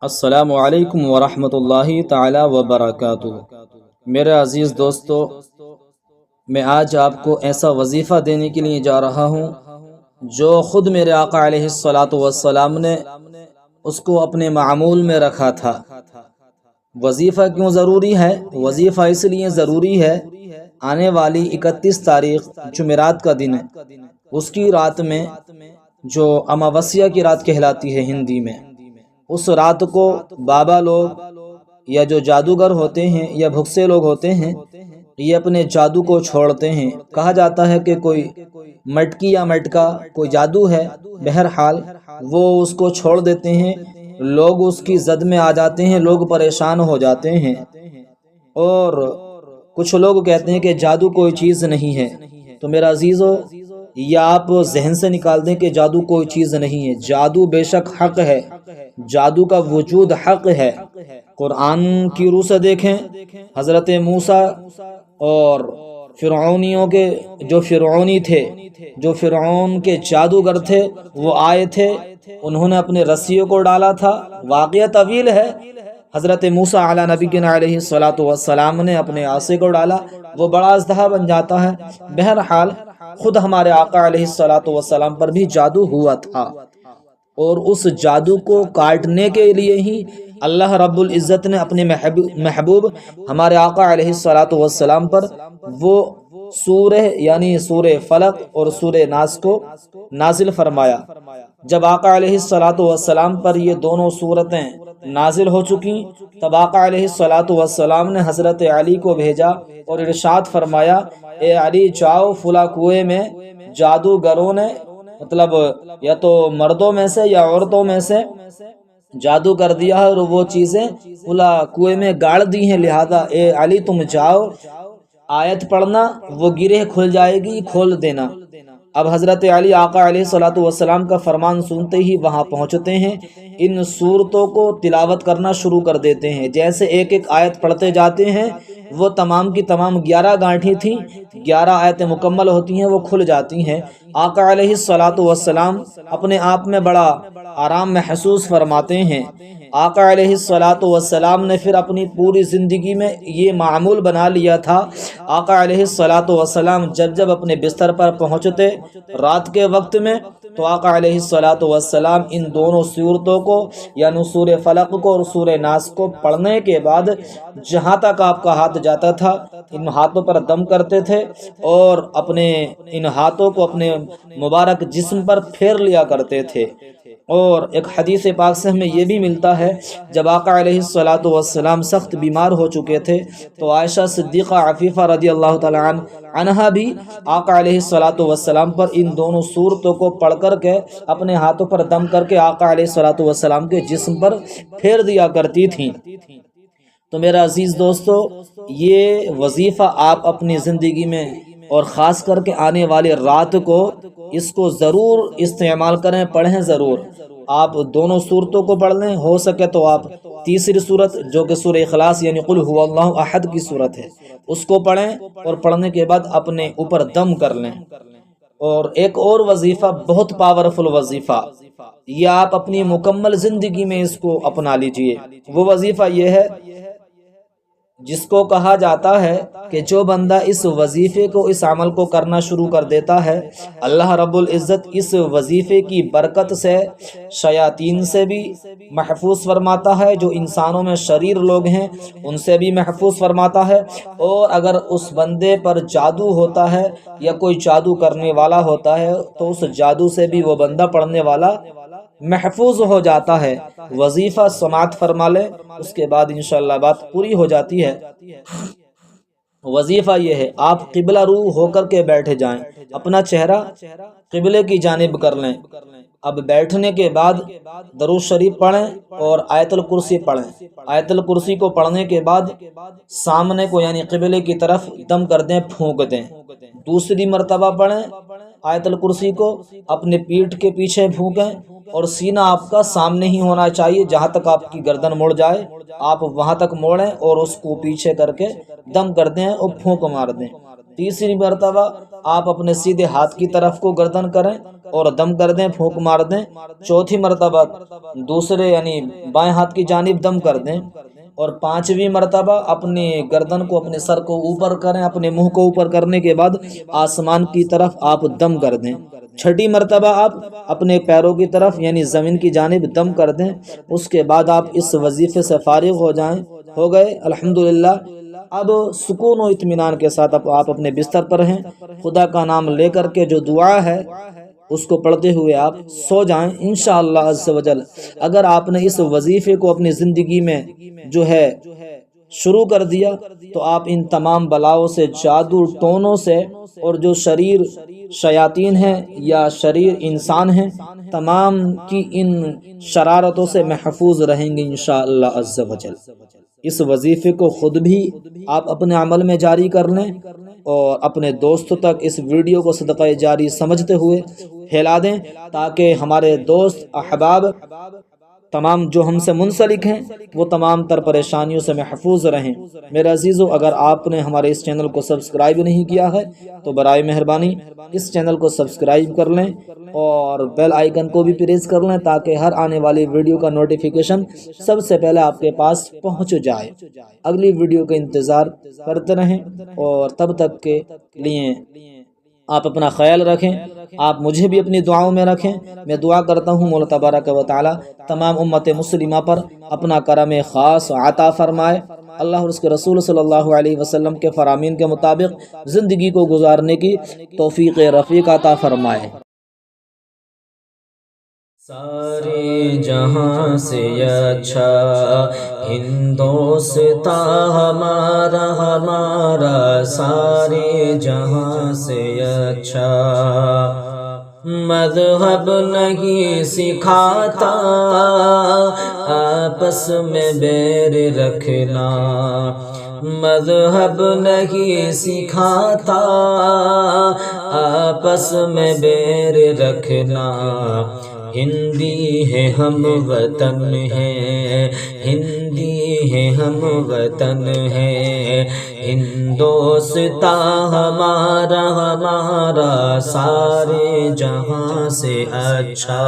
السلام علیکم ورحمۃ اللہ تعالی وبرکاتہ۔ میرے عزیز دوستو، میں آج آپ کو ایسا وظیفہ دینے کے لیے جا رہا ہوں جو خود میرے آقا علیہ الصلاۃ والسلام نے اس کو اپنے معمول میں رکھا تھا۔ وظیفہ کیوں ضروری ہے؟ وظیفہ اس لیے ضروری ہے، آنے والی 31 تاریخ جمعرات کا دن ہے، اس کی رات میں جو اماوسیہ کی رات کہلاتی ہے ہندی میں، اس رات کو بابا لوگ یا جو جادوگر ہوتے ہیں یا بھکسے لوگ ہوتے ہیں، یہ اپنے جادو کو چھوڑتے ہیں۔ کہا جاتا ہے کہ کوئی مٹکی یا مٹکا کوئی جادو ہے، بہرحال وہ اس کو چھوڑ دیتے ہیں، لوگ اس کی زد میں آ جاتے ہیں، لوگ پریشان ہو جاتے ہیں، اور کچھ لوگ کہتے ہیں کہ جادو کوئی چیز نہیں ہے۔ تو میرا عزیزو، یا آپ ذہن سے نکال دیں کہ جادو کوئی چیز نہیں ہے۔ جادو بے شک حق ہے، جادو کا وجود حق ہے۔ قرآن کی روح سے دیکھیں، حضرت موسیٰ اور فرعونیوں کے جو فرعونی تھے، جو فرعون کے جادوگر تھے، وہ آئے تھے، انہوں نے اپنے رسیوں کو ڈالا تھا۔ واقعہ طویل ہے۔ حضرت موسیٰ علیہ نبینا علیہ الصلاۃ والسلام نے اپنے عصا کو ڈالا، وہ بڑا اژدہا بن جاتا ہے۔ بہرحال خود ہمارے آقا علیہ الصلاۃ والسلام پر بھی جادو ہوا تھا، اور اس جادو کو کاٹنے کے لیے ہی اللہ رب العزت نے اپنے محبوب ہمارے آقا علیہ الصلاۃ والسلام پر وہ سورہ یعنی سورہ فلق اور سورہ ناس کو نازل فرمایا۔ جب آقا علیہ الصلاۃ والسلام پر یہ دونوں سورتیں نازل ہو چکی، تب آقا علیہ الصلاۃ والسلام نے حضرت علی کو بھیجا اور ارشاد فرمایا، اے علی جاؤ فلاں کنویں میں جادوگروں نے، مطلب یا تو مردوں میں سے یا عورتوں میں سے جادو کر دیا ہے اور وہ چیزیں فلاں کنویں میں گاڑ دی ہیں، لہذا اے علی تم جاؤ، آیت پڑھنا، وہ گرہ کھل جائے گی، کھول دینا۔ اب حضرت علی آقا علیہ الصلاۃ والسلام کا فرمان سنتے ہی وہاں پہنچتے ہیں، ان صورتوں کو تلاوت کرنا شروع کر دیتے ہیں۔ جیسے ایک ایک آیت پڑھتے جاتے ہیں، وہ تمام کی تمام 11 گانٹھی تھیں، 11 آیتیں مکمل ہوتی ہیں، وہ کھل جاتی ہیں۔ آقا علیہ الصلاۃ والسلام اپنے آپ میں بڑا آرام محسوس فرماتے ہیں۔ آقا علیہ الصلاۃ والسلام نے پھر اپنی پوری زندگی میں یہ معمول بنا لیا تھا، آقا علیہ الصلاۃ والسلام جب اپنے بستر پر پہنچتے رات کے وقت میں، تو آقا علیہ الصلاۃ والسلام ان دونوں سورتوں کو یعنی سورہ فلق کو اور سورہ ناس کو پڑھنے کے بعد جہاں تک آپ کا ہاتھ جاتا تھا، ان ہاتھوں پر دم کرتے تھے اور اپنے ان ہاتھوں کو اپنے مبارک جسم پر پھیر لیا کرتے تھے۔ اور ایک حدیث پاک سے ہمیں یہ بھی ملتا ہے، جب آقا علیہ الصلاۃ والسلام سخت بیمار ہو چکے تھے، تو عائشہ صدیقہ عفیفہ رضی اللہ تعالی عنہا بھی آقا علیہ الصلاۃ والسلام پر ان دونوں صورتوں کو پڑھ کر کے اپنے ہاتھوں پر دم کر کے آقا علیہ الصلاۃ والسلام کے جسم پر پھیر دیا کرتی تھیں۔ تو میرا عزیز دوستو، یہ وظیفہ آپ اپنی زندگی میں اور خاص کر کے آنے والی رات کو اس کو ضرور استعمال کریں، پڑھیں ضرور۔ آپ دونوں صورتوں کو پڑھ لیں، ہو سکے تو آپ تیسری صورت جو کہ سورہ اخلاص یعنی قل هو اللہ احد کی صورت ہے، اس کو پڑھیں، اور پڑھنے کے بعد اپنے اوپر دم کر لیں۔ اور ایک اور وظیفہ، بہت پاورفل وظیفہ، یہ آپ اپنی مکمل زندگی میں اس کو اپنا لیجئے۔ وہ وظیفہ یہ ہے جس کو کہا جاتا ہے کہ جو بندہ اس وظیفے کو، اس عمل کو کرنا شروع کر دیتا ہے، اللہ رب العزت اس وظیفے کی برکت سے شیاطین سے بھی محفوظ فرماتا ہے، جو انسانوں میں شریر لوگ ہیں ان سے بھی محفوظ فرماتا ہے، اور اگر اس بندے پر جادو ہوتا ہے یا کوئی جادو کرنے والا ہوتا ہے تو اس جادو سے بھی وہ بندہ پڑھنے والا محفوظ ہو جاتا ہے۔ وظیفہ سماعت فرما لیں، اس کے بعد انشاءاللہ بات پوری ہو جاتی ہے۔ وظیفہ یہ ہے، آپ قبلہ رو ہو کر کے بیٹھے جائیں، اپنا چہرہ قبلے کی جانب کر لیں۔ اب بیٹھنے کے بعد درود شریف پڑھیں اور آیت الکرسی پڑھیں۔ آیت الکرسی کو پڑھنے کے بعد سامنے کو یعنی قبلے کی طرف دم کر دیں، پھونک دیں۔ دوسری مرتبہ پڑھیں آیت الکرسی کو، اپنے پیٹھ کے پیچھے پھونکیں، اور سینہ آپ کا سامنے ہی ہونا چاہیے، جہاں تک آپ کی گردن مڑ جائے آپ وہاں تک موڑیں اور اس کو پیچھے کر کے دم کر دیں اور پھونک مار دیں۔ تیسری مرتبہ آپ اپنے سیدھے ہاتھ کی طرف کو گردن کریں اور دم کر دیں، پھونک مار دیں۔ چوتھی مرتبہ دوسرے یعنی بائیں ہاتھ کی جانب دم کر دیں، اور پانچویں مرتبہ اپنی گردن کو، اپنے سر کو اوپر کریں، اپنے منہ کو اوپر کرنے کے بعد آسمان کی طرف آپ دم کر دیں۔ چھٹی مرتبہ آپ اپنے پیروں کی طرف یعنی زمین کی جانب دم کر دیں۔ اس کے بعد آپ اس وظیفے سے فارغ ہو گئے الحمدللہ۔ اب سکون و اطمینان کے ساتھ آپ اپنے بستر پر ہیں، خدا کا نام لے کر کے جو دعا ہے اس کو پڑھتے ہوئے آپ سو جائیں انشاءاللہ عز و جل۔ اگر آپ نے اس وظیفے کو اپنی زندگی میں جو ہے شروع کر دیا تو آپ ان تمام بلاؤں سے، جادو ٹونوں سے، اور جو شریر شیاطین ہیں یا شریر انسان ہیں، تمام کی ان شرارتوں سے محفوظ رہیں گے انشاءاللہ عز و جل۔ اس وظیفے کو خود بھی آپ اپنے عمل میں جاری کر لیں اور اپنے دوستوں تک اس ویڈیو کو صدقہ جاری سمجھتے ہوئے پھیلا دیں، تاکہ ہمارے دوست احباب تمام جو ہم سے منسلک ہیں وہ تمام تر پریشانیوں سے محفوظ رہیں۔ میرے عزیزو، اگر آپ نے ہمارے اس چینل کو سبسکرائب نہیں کیا ہے تو برائے مہربانی اس چینل کو سبسکرائب کر لیں اور بیل آئیکن کو بھی پریس کر لیں، تاکہ ہر آنے والی ویڈیو کا نوٹیفیکیشن سب سے پہلے آپ کے پاس پہنچ جائے۔ اگلی ویڈیو کا انتظار کرتے رہیں، اور تب تک کے لیے آپ اپنا خیال رکھیں، آپ مجھے بھی اپنی دعاؤں میں رکھیں۔ میں دعا کرتا ہوں مولا تبارک و تعالی تمام امت مسلمہ پر اپنا کرم خاص عطا فرمائے، اللہ اور اس کے رسول صلی اللہ علیہ وسلم کے فرامین کے مطابق زندگی کو گزارنے کی توفیق رفیق عطا فرمائے۔ سارے جہاں سے اچھا ہندوستاں ہمارا سارے جہاں سے اچھا مذہب نہیں سکھاتا آپس میں بیر رکھنا، مذہب نہیں سکھاتا آپس میں بیر رکھنا، ہندی ہے ہم وطن ہے، ہندی ہے ہم وطن ہے، ہندوستاں ہمارا سارے جہاں سے اچھا۔